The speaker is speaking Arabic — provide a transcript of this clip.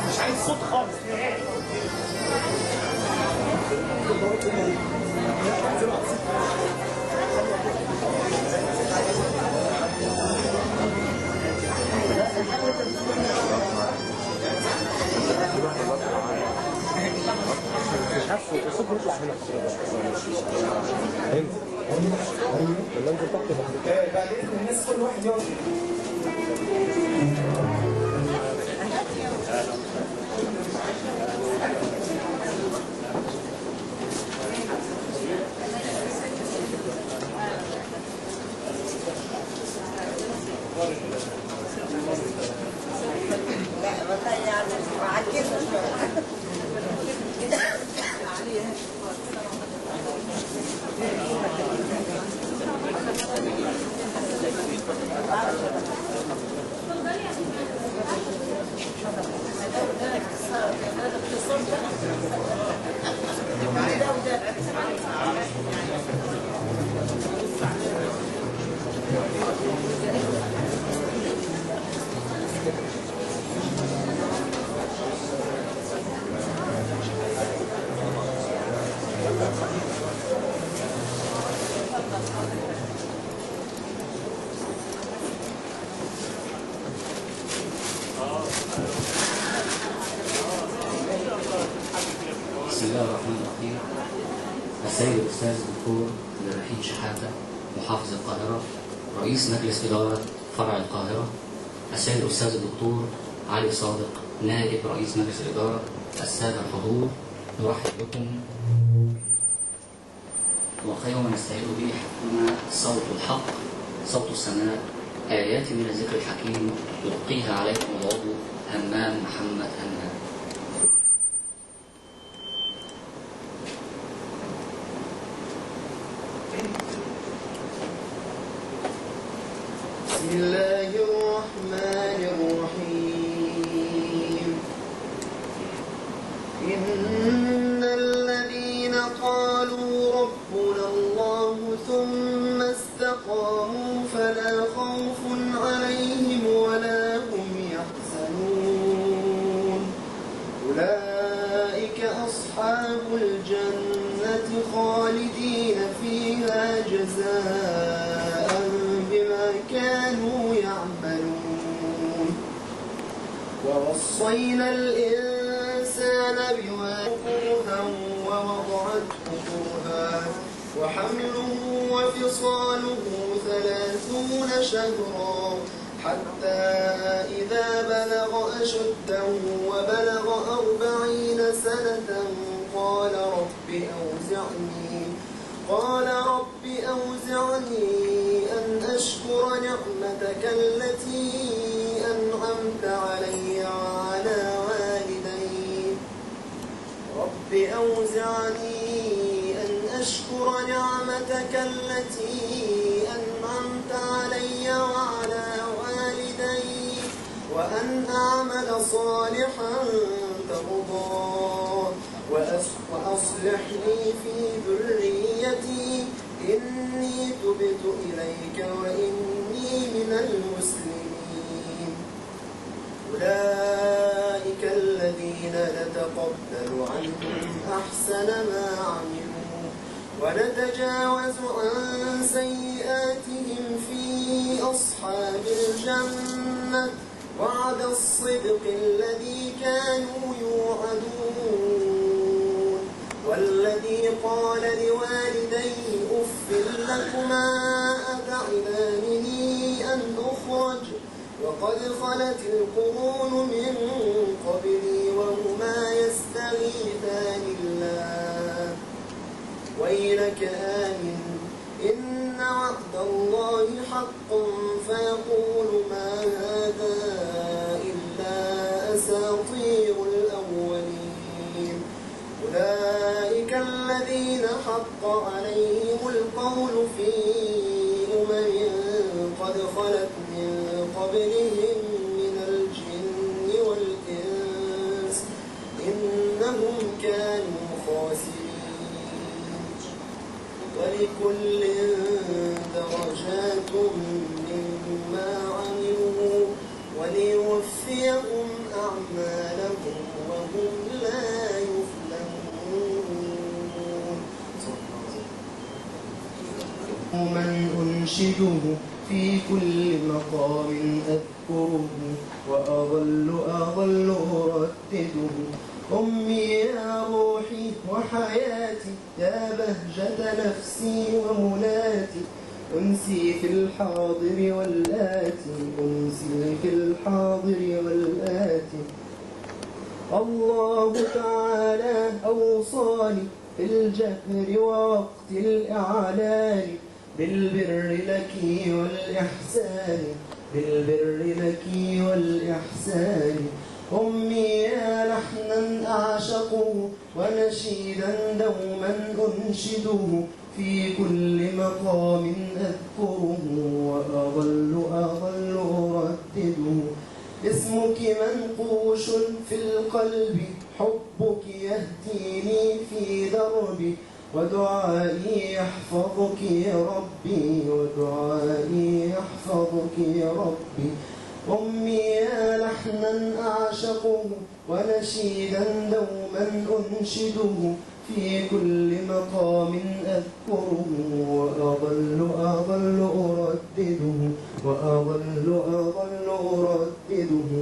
مش عايز صوت خالص. مش عارف الصوت بيطلع هنا هنا لما انزل تحت بعدين الناس كل واحد يقعد. بسم الله الرحمن الرحيم. السيد الأستاذ الدكتور عبد الرحيم شحاتة محافظ القاهرة رئيس مجلس إدارة فرع القاهرة، السيد الأستاذ الدكتور علي صادق نائب رئيس مجلس الإدارة، السادة الحضور، نرحب بكم. وخير ما نستعين به حكمنا صوت الحق صوت السماء، آيات من الذكر الحكيم يلقيها عليكم العضو همام محمد همام. بسم الله الرحمن الرحيم. إن الذين قالوا ربنا الله ثم استقاموا فلا خوف عليهم ولا هم يحزنون أولئك أصحاب الجنة خالدين فيها جزاء بما كانوا يعملون. ووصينا الإنسان بوالديه ووضعته كرها وحمله وفصاله 30 شهرا حتى إذا بلغ أشده وبلغ 40 سنة قال رب أوزعني أن أشكر نعمتك التي أنعمت علي وعلى والدي. رب أوزعني أن أشكر نعمتك التي أنعمت علي وعلى والدي وأن أعمل صالحا ترضاه وأصلح لي في ذريتي إني تبت إليك وإني من المسلمين. أولئك الذين نتقبل عنهم أحسن ما عملوا ونتجاوز عن سيئاتهم في أصحاب الجنة وعد الصدق الذي كانوا يوعدون. والذي قال لوالديه أف لكما أتعدانني أن أخرج وقد خلت القرون من قبلي وهما يستغيثان الله ويلك آمن إن وعد الله حق فيقول ما هذا إلا أساطير الأولين. أولئك الذين حق عليهم القول في قد خلت من قبلهم من الجن والإنس إنهم كانوا خاسرين. ولكل درجات مما عملوا وليوفيهم أعمالهم وهم لا يظلمون. من أنشده في كل مقام أذكره وأظل أردده. أمي يا روحي وحياتي يا بهجة نفسي ومناتي. أنسي في الحاضر والآتي، أنسي في الحاضر والآتي. الله تعالى أوصاني في الجهر ووقت الإعلان بالبر لك والإحسان، بالبر لك والإحسان. أمي يا لحنا أعشقه ونشيدا دوما أنشده في كل مقام أذكره وأظل أردده. اسمك منقوش في القلب، حبك يهديني في دربي، ودعائي يحفظك يا ربي، ودعائي يحفظك يا ربي. أمي يا لحنا أعشقه ونشيدا دوما أنشده في كل مقام أذكره وأظل أردده، وأظل أردده.